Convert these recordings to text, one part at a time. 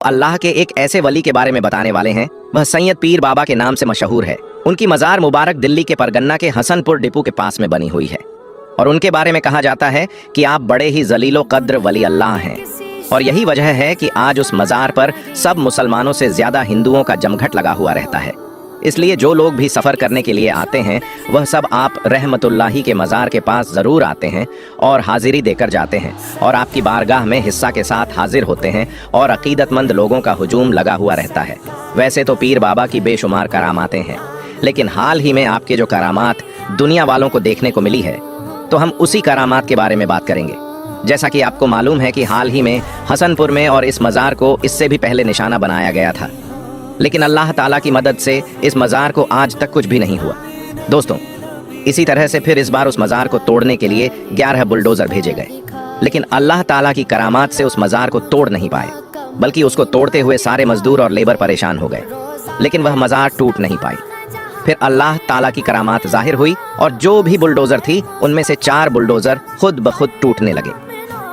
अल्लाह के एक ऐसे वली के बारे में बताने वाले हैं। वह सैयद पीर बाबा के नाम से मशहूर है। उनकी मज़ार मुबारक दिल्ली के परगन्ना के हसनपुर डिपो के पास में बनी हुई है और उनके बारे में कहा जाता है कि आप बड़े ही जलीलो कद्र वली अल्लाह हैं। और यही वजह है कि आज उस मज़ार पर सब मुसलमानों से ज़्यादा हिंदुओं का जमघट लगा हुआ रहता है। इसलिए जो लोग भी सफ़र करने के लिए आते हैं वह सब आप रहमतुल्लाही के मज़ार के पास ज़रूर आते हैं और हाजिरी देकर जाते हैं और आपकी बारगाह में हिस्सा के साथ हाजिर होते हैं और अकीदतमंद लोगों का हुजूम लगा हुआ रहता है। वैसे तो पीर बाबा की बेशुमार करामातें हैं, लेकिन हाल ही में आपके जो करामात दुनिया वालों को देखने को मिली है, तो हम उसी करामात के बारे में बात करेंगे। जैसा कि आपको मालूम है कि हाल ही में हसनपुर में और इस मज़ार को इससे भी पहले निशाना बनाया गया था, लेकिन अल्लाह ताला की मदद से इस मज़ार को आज तक कुछ भी नहीं हुआ। दोस्तों, इसी तरह से फिर इस बार उस मज़ार को तोड़ने के लिए 11 बुलडोज़र भेजे गए, लेकिन अल्लाह ताला की करामात से उस मज़ार को तोड़ नहीं पाए, बल्कि उसको तोड़ते हुए सारे मजदूर और लेबर परेशान हो गए, लेकिन वह मज़ार टूट नहीं पाई। फिर अल्लाह ताला की करामात जाहिर हुई और जो भी बुलडोज़र थी उनमें से 4 बुलडोज़र खुद ब खुद टूटने लगे।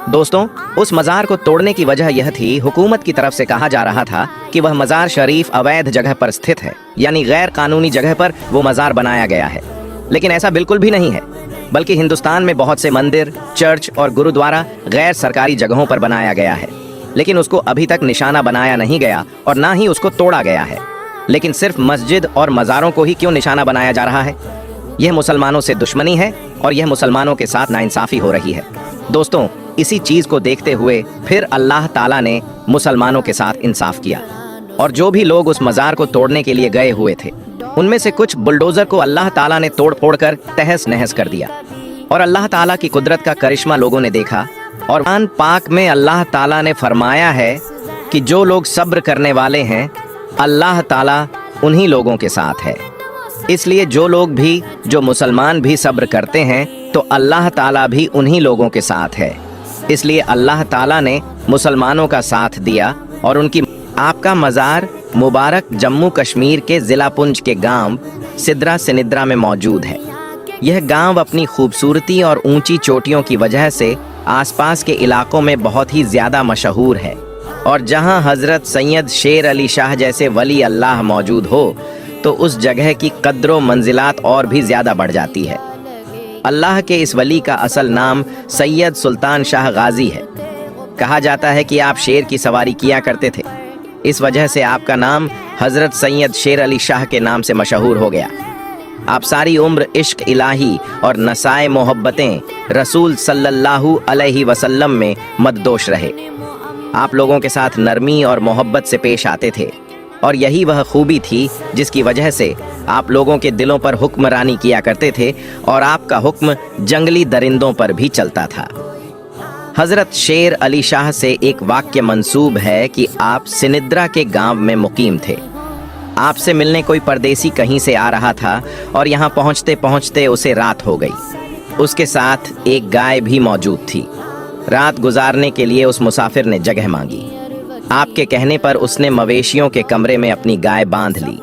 दोस्तों, उस मज़ार को तोड़ने की वजह यह थी, हुकूमत की तरफ से कहा जा रहा था कि वह मज़ार शरीफ अवैध जगह पर स्थित है, यानी गैर कानूनी जगह पर वो मज़ार बनाया गया है। लेकिन ऐसा बिल्कुल भी नहीं है, बल्कि हिंदुस्तान में बहुत से मंदिर, चर्च और गुरुद्वारा गैर सरकारी जगहों पर बनाया गया है, लेकिन उसको अभी तक निशाना बनाया नहीं गया और ना ही उसको तोड़ा गया है। लेकिन सिर्फ मस्जिद और मज़ारों को ही क्यों निशाना बनाया जा रहा है? यह मुसलमानों से दुश्मनी है और यह मुसलमानों के साथ नाइंसाफ़ी हो रही है। दोस्तों, इसी चीज़ को देखते हुए फिर अल्लाह ताला ने मुसलमानों के साथ इंसाफ किया और जो भी लोग उस मज़ार को तोड़ने के लिए गए हुए थे, उनमें से कुछ बुलडोज़र को अल्लाह ताला ने तोड़ फोड़ कर तहस नहस कर दिया। और अल्लाह ताला की कुदरत का करिश्मा लोगों ने देखा। और कुरान पाक में अल्लाह ताला ने फरमाया है कि जो लोग सब्र करने वाले हैं, अल्लाह ताला उन्हीं लोगों के साथ है। इसलिए जो लोग भी, जो मुसलमान भी सब्र करते हैं, तो अल्लाह ताला भी उन्हीं लोगों के साथ है। इसलिए अल्लाह ताला ने मुसलमानों का साथ दिया और उनकी आपका मज़ार मुबारक जम्मू कश्मीर के ज़िला पुंछ के गांव सिद्रा सिनिद्रा में मौजूद है। यह गांव अपनी खूबसूरती और ऊंची चोटियों की वजह से आसपास के इलाकों में बहुत ही ज़्यादा मशहूर है। और जहां हज़रत सैयद शेर अली शाह जैसे वली अल्लाह मौजूद हो, तो उस जगह की कद्र मंजिलात और भी ज़्यादा बढ़ जाती है। अल्लाह के इस वली का असल नाम सैयद सुल्तान शाह गाजी है। कहा जाता है कि आप शेर की सवारी किया करते थे, इस वजह से आपका नाम हज़रत सैयद शेर अली शाह के नाम से मशहूर हो गया। आप सारी उम्र इश्क इलाही और नसाए मोहब्बतें रसूल सल्लल्लाहु अलैहि वसल्लम में मददोश रहे। आप लोगों के साथ नरमी और मोहब्बत से पेश आते थे और यही वह खूबी थी जिसकी वजह से आप लोगों के दिलों पर हुक्मरानी किया करते थे और आपका हुक्म जंगली दरिंदों पर भी चलता था। हज़रत शेर अली शाह से एक वाक्य मंसूब है कि आप सिनिद्रा के गांव में मुकीम थे। आपसे मिलने कोई परदेसी कहीं से आ रहा था और यहाँ पहुँचते पहुँचते उसे रात हो गई। उसके साथ एक गाय भी मौजूद थी। रात गुजारने के लिए उस मुसाफिर ने जगह मांगी। आपके कहने पर उसने मवेशियों के कमरे में अपनी गाय बांध ली,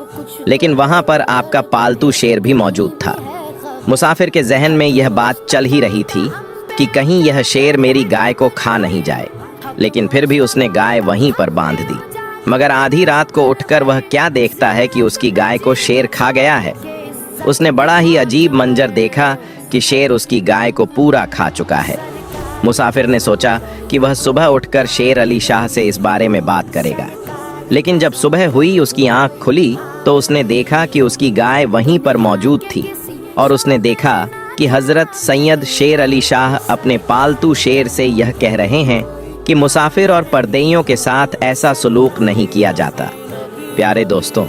लेकिन वहां पर आपका पालतू शेर भी मौजूद था। मुसाफिर के जहन में यह बात चल ही रही थी कि कहीं यह शेर मेरी गाय को खा नहीं जाए, लेकिन फिर भी उसने गाय वहीं पर बांध दी। मगर आधी रात को उठकर वह क्या देखता है कि उसकी गाय को शेर खा गया है। उसने बड़ा ही अजीब मंजर देखा कि शेर उसकी गाय को पूरा खा चुका है। मुसाफिर ने सोचा कि वह सुबह उठकर शेर अली शाह से इस बारे में बात करेगा, लेकिन जब सुबह हुई, उसकी आंख खुली तो उसने देखा कि उसकी गाय वहीं पर मौजूद थी और उसने देखा कि हज़रत सैयद शेर अली शाह अपने पालतू शेर से यह कह रहे हैं कि मुसाफिर और परदेइयों के साथ ऐसा सलूक नहीं किया जाता। प्यारे दोस्तों,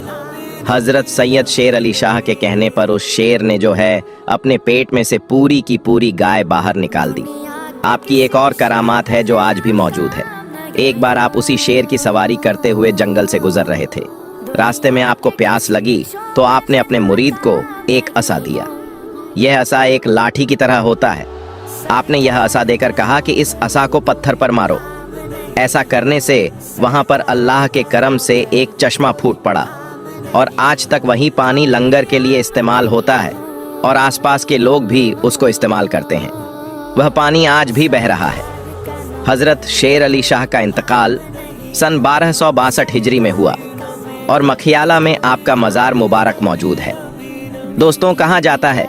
हज़रत सैयद शेर अली शाह के कहने पर उस शेर ने जो है अपने पेट में से पूरी की पूरी गाय बाहर निकाल दी। आपकी एक और करामात है जो आज भी मौजूद है। एक बार आप उसी शेर की सवारी करते हुए जंगल से गुजर रहे थे। रास्ते में आपको प्यास लगी तो आपने अपने मुरीद को एक असा दिया। यह असा एक लाठी की तरह होता है। आपने यह असा देकर कहा कि इस असा को पत्थर पर मारो। ऐसा करने से वहां पर अल्लाह के करम से एक चश्मा फूट पड़ा और आज तक वही पानी लंगर के लिए इस्तेमाल होता है और आसपास के लोग भी उसको इस्तेमाल करते हैं। वह पानी आज भी बह रहा है। हज़रत शेर अली शाह का इंतकाल सन 1262 हिजरी में हुआ और मखियाला में आपका मज़ार मुबारक मौजूद है। दोस्तों, कहा जाता है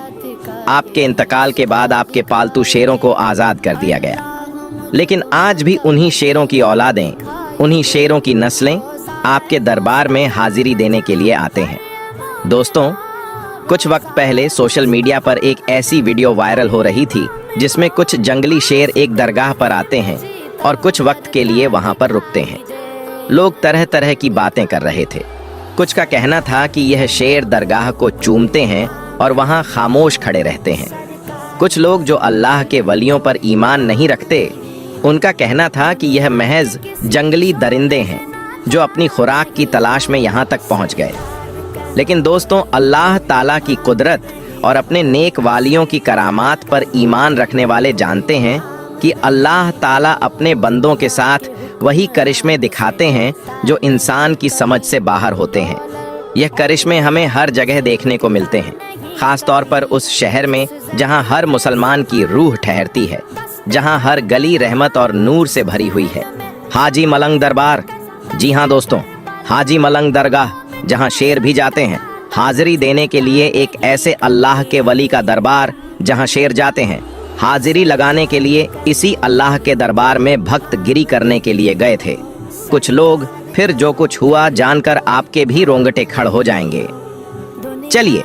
आपके इंतकाल के बाद आपके पालतू शेरों को आज़ाद कर दिया गया, लेकिन आज भी उन्हीं शेरों की औलादें, उन्हीं शेरों की नस्लें आपके दरबार में हाजिरी देने के लिए आते हैं। दोस्तों, कुछ वक्त पहले सोशल मीडिया पर एक ऐसी वीडियो वायरल हो रही थी जिसमें कुछ जंगली शेर एक दरगाह पर आते हैं और कुछ वक्त के लिए वहां पर रुकते हैं। लोग तरह तरह की बातें कर रहे थे। कुछ का कहना था कि यह शेर दरगाह को चूमते हैं और वहां खामोश खड़े रहते हैं। कुछ लोग जो अल्लाह के वलियों पर ईमान नहीं रखते, उनका कहना था कि यह महज जंगली दरिंदे हैं जो अपनी खुराक की तलाश में यहाँ तक पहुँच गए। लेकिन दोस्तों, अल्लाह ताला की कुदरत और अपने नेक वालियों की करामात पर ईमान रखने वाले जानते हैं कि अल्लाह ताला अपने बंदों के साथ वही करिश्मे दिखाते हैं जो इंसान की समझ से बाहर होते हैं। यह करिश्मे हमें हर जगह देखने को मिलते हैं, खास तौर पर उस शहर में जहां हर मुसलमान की रूह ठहरती है, जहां हर गली रहमत और नूर से भरी हुई है। हाजी मलंग दरबार, जी हाँ दोस्तों, हाजी मलंग दरगाह, जहां शेर भी जाते हैं हाजिरी देने के लिए। एक ऐसे अल्लाह के वली का दरबार जहां शेर जाते हैं हाजिरी लगाने के लिए, इसी अल्लाह के दरबार में भक्त गिरी करने के लिए गए थे। कुछ लोग फिर जो कुछ हुआ जानकर आपके भी रोंगटे खड़ हो जाएंगे। चलिए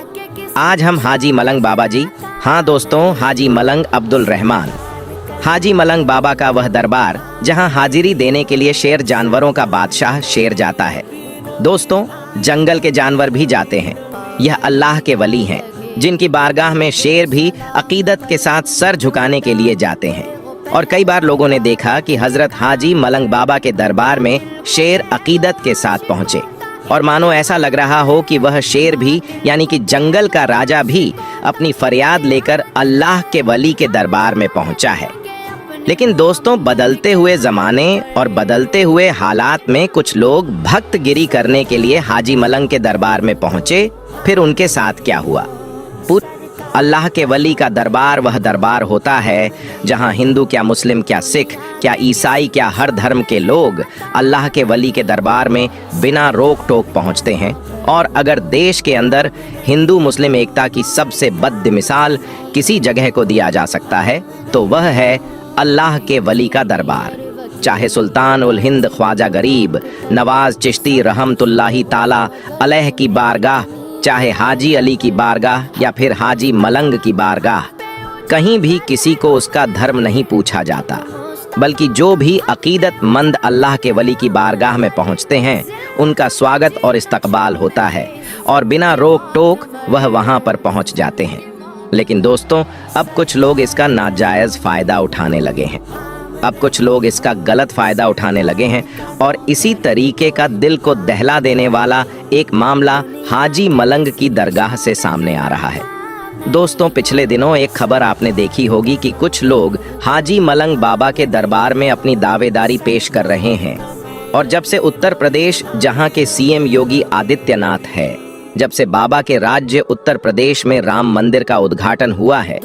आज हम हाजी मलंग बाबा जी, हाँ दोस्तों, हाजी मलंग अब्दुल रहमान, हाजी मलंग बाबा का वह दरबार जहां हाजिरी देने के लिए शेर जानवरों का बादशाह शेर जाता है। दोस्तों, जंगल के जानवर भी जाते हैं। यह अल्लाह के वली हैं जिनकी बारगाह में शेर भी अकीदत के साथ सर झुकाने के लिए जाते हैं। और कई बार लोगों ने देखा कि हजरत हाजी मलंग बाबा के दरबार में शेर अकीदत के साथ पहुंचे और मानो ऐसा लग रहा हो कि वह शेर भी, यानी कि जंगल का राजा भी, अपनी फरियाद लेकर अल्लाह के वली के दरबार में पहुंचा है। लेकिन दोस्तों, बदलते हुए ज़माने और बदलते हुए हालात में कुछ लोग भक्त गिरी करने के लिए हाजी मलंग के दरबार में पहुंचे। फिर उनके साथ क्या हुआ? अल्लाह के वली का दरबार वह दरबार होता है जहां हिंदू क्या, मुस्लिम क्या, सिख क्या, ईसाई क्या, हर धर्म के लोग अल्लाह के वली के दरबार में बिना रोक टोक पहुंचते हैं। और अगर देश के अंदर हिंदू मुस्लिम एकता की सबसे बद मिसाल किसी जगह को दिया जा सकता है तो वह है अल्लाह के वली का दरबार। चाहे सुल्तान उल हिंद ख्वाजा गरीब नवाज चिश्ती रहमतुल्लाही ताला अलैह की बारगाह, चाहे हाजी अली की बारगाह या फिर हाजी मलंग की बारगाह, कहीं भी किसी को उसका धर्म नहीं पूछा जाता, बल्कि जो भी अकीदतमंद अल्लाह के वली की बारगाह में पहुंचते हैं उनका स्वागत और इस्तकबाल होता है और बिना रोक टोक वह वहां पर पहुंच जाते हैं। लेकिन दोस्तों, अब कुछ लोग इसका नाजायज़ फ़ायदा उठाने लगे हैं। अब कुछ लोग इसका गलत फ़ायदा उठाने लगे हैं और इसी तरीके का दिल को दहला देने वाला एक मामला हाजी मलंग की दरगाह से सामने आ रहा है। दोस्तों, पिछले दिनों एक खबर आपने देखी होगी कि कुछ लोग हाजी मलंग बाबा के दरबार में अपनी दावेदारी पेश कर रहे हैं। और जब से उत्तर प्रदेश, जहां के सीएम योगी आदित्यनाथ है, जब से बाबा के राज्य उत्तर प्रदेश में राम मंदिर का उद्घाटन हुआ है,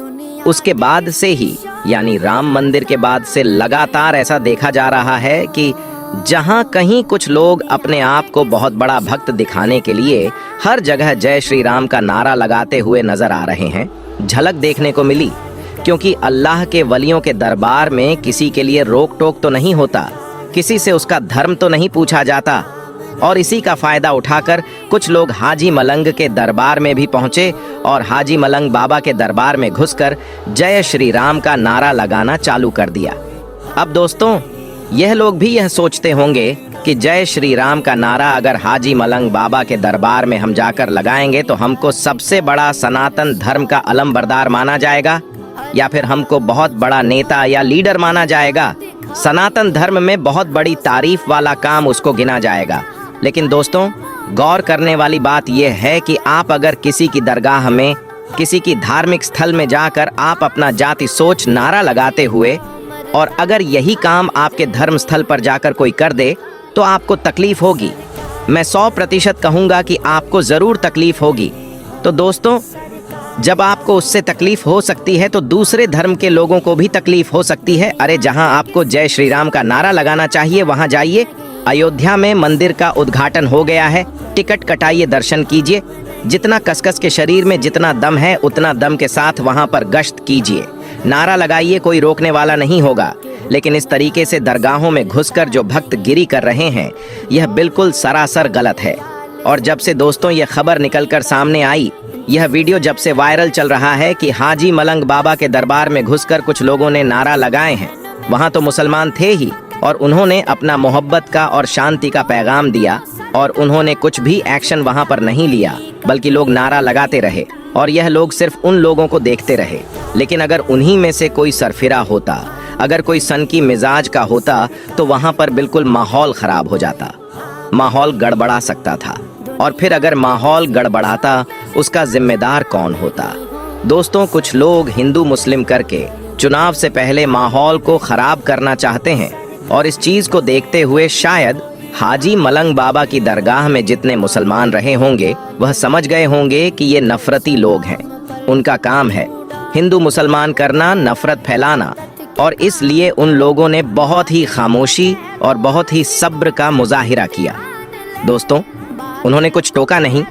उसके बाद से ही, यानी राम मंदिर के बाद से लगातार ऐसा देखा जा रहा है कि जहां कहीं कुछ लोग अपने आप को बहुत बड़ा भक्त दिखाने के लिए हर जगह जय श्री राम का नारा लगाते हुए नजर आ रहे हैं। झलक देखने को मिली, क्योंकि अल्लाह के वलियों के दरबार में किसी के लिए रोक टोक तो नहीं होता, किसी से उसका धर्म तो नहीं पूछा जाता। और इसी का फायदा उठाकर कुछ लोग हाजी मलंग के दरबार में भी पहुंचे और हाजी मलंग बाबा के दरबार में घुसकर जय श्री राम का नारा लगाना चालू कर दिया। अब दोस्तों, यह लोग भी यह सोचते होंगे कि जय श्री राम का नारा अगर हाजी मलंग बाबा के दरबार में हम जाकर लगाएंगे तो हमको सबसे बड़ा सनातन धर्म का अलमबरदार माना जाएगा, या फिर हमको बहुत बड़ा नेता या लीडर माना जाएगा। सनातन धर्म में बहुत बड़ी तारीफ वाला काम उसको गिना जाएगा। लेकिन दोस्तों, गौर करने वाली बात यह है कि आप अगर किसी की दरगाह में, किसी की धार्मिक स्थल में जाकर आप अपना जाति सोच नारा लगाते हुए, और अगर यही काम आपके धर्म स्थल पर जाकर कोई कर दे तो आपको तकलीफ होगी। मैं 100% कहूँगा कि आपको ज़रूर तकलीफ होगी। तो दोस्तों, जब आपको उससे तकलीफ हो सकती है तो दूसरे धर्म के लोगों को भी तकलीफ हो सकती है। अरे, जहाँ आपको जय श्री राम का नारा लगाना चाहिए वहाँ जाइए, अयोध्या में मंदिर का उद्घाटन हो गया है, टिकट कटाइए, दर्शन कीजिए। जितना कसकस के शरीर में जितना दम है उतना दम के साथ वहां पर गश्त कीजिए। नारा लगाइए, कोई रोकने वाला नहीं होगा। लेकिन इस तरीके से दरगाहों में घुसकर जो भक्त गिरी कर रहे हैं, यह बिल्कुल सरासर गलत है। और जब से दोस्तों ये खबर निकलकर सामने आई, यह वीडियो जब से वायरल चल रहा है कि हाजी मलंग बाबा के दरबार में घुसकर कुछ लोगों ने नारा लगाए हैं। वहां तो मुसलमान थे ही और उन्होंने अपना मोहब्बत का और शांति का पैगाम दिया और उन्होंने कुछ भी एक्शन वहां पर नहीं लिया, बल्कि लोग नारा लगाते रहे और यह लोग सिर्फ उन लोगों को देखते रहे। लेकिन अगर उन्हीं में से कोई सरफिरा होता, अगर कोई सनकी मिजाज का होता, तो वहां पर बिल्कुल माहौल खराब हो जाता, माहौल गड़बड़ा सकता था। और फिर अगर माहौल गड़बड़ाता, उसका जिम्मेदार कौन होता? दोस्तों, कुछ लोग हिंदू मुस्लिम करके चुनाव से पहले माहौल को खराब करना चाहते हैं और इस चीज को देखते हुए शायद हाजी मलंग बाबा की दरगाह में जितने मुसलमान रहे होंगे वह समझ गए होंगे कि ये नफरती लोग हैं। उनका काम है हिंदू मुसलमान करना, नफरत फैलाना, और इसलिए उन लोगों ने बहुत ही खामोशी और बहुत ही सब्र का मुजाहिरा किया। दोस्तों, उन्होंने कुछ टोका नहीं।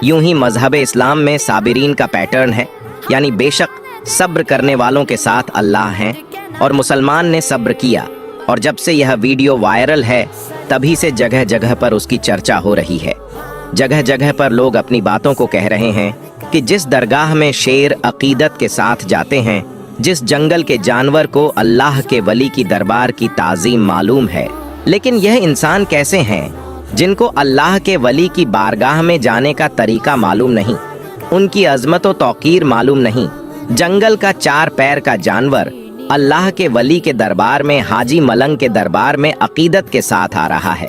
यूं ही मजहब इस्लाम में साबिरीन का पैटर्न है, यानी बेशक सब्र करने वालों के साथ अल्लाह हैं, और मुसलमान ने सब्र किया। और जब से यह वीडियो वायरल है, तभी से जगह जगह पर उसकी चर्चा हो रही है। जगह जगह पर लोग अपनी बातों को कह रहे हैं कि जिस दरगाह में शेर अकीदत के साथ जाते हैं, जिस जंगल के जानवर को अल्लाह के वली की दरबार की ताज़ीम मालूम है, लेकिन यह इंसान कैसे हैं जिनको अल्लाह के वली की बारगाह में जाने का तरीका मालूम नहीं, उनकी अजमत व तौकीर मालूम नहीं। जंगल का 4 पैर का जानवर अल्लाह के वली के दरबार में, हाजी मलंग के दरबार में अकीदत के साथ आ रहा है,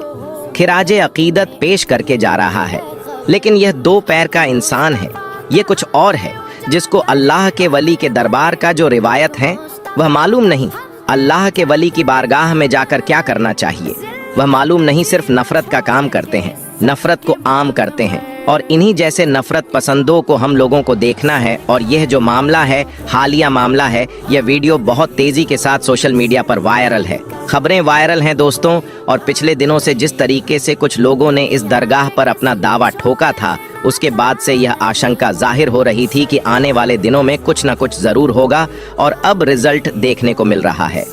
खिराजे अकीदत पेश करके जा रहा है। लेकिन यह 2 पैर का इंसान है, ये कुछ और है जिसको अल्लाह के वली के दरबार का जो रिवायत है वह मालूम नहीं। अल्लाह के वली की बारगाह में जाकर क्या करना चाहिए वह मालूम नहीं, सिर्फ नफरत का काम करते हैं, नफरत को आम करते हैं। और इन्हीं जैसे नफरत पसंदों को हम लोगों को देखना है। और यह जो मामला है, हालिया मामला है, यह वीडियो बहुत तेजी के साथ सोशल मीडिया पर वायरल है, खबरें वायरल हैं दोस्तों। और पिछले दिनों से जिस तरीके से कुछ लोगों ने इस दरगाह पर अपना दावा ठोका था, उसके बाद से यह आशंका जाहिर हो रही थी कि आने वाले दिनों में कुछ न कुछ जरूर होगा, और अब रिजल्ट देखने को मिल रहा है।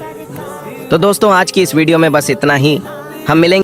तो दोस्तों, आज की इस वीडियो में बस इतना ही। हम मिलेंगे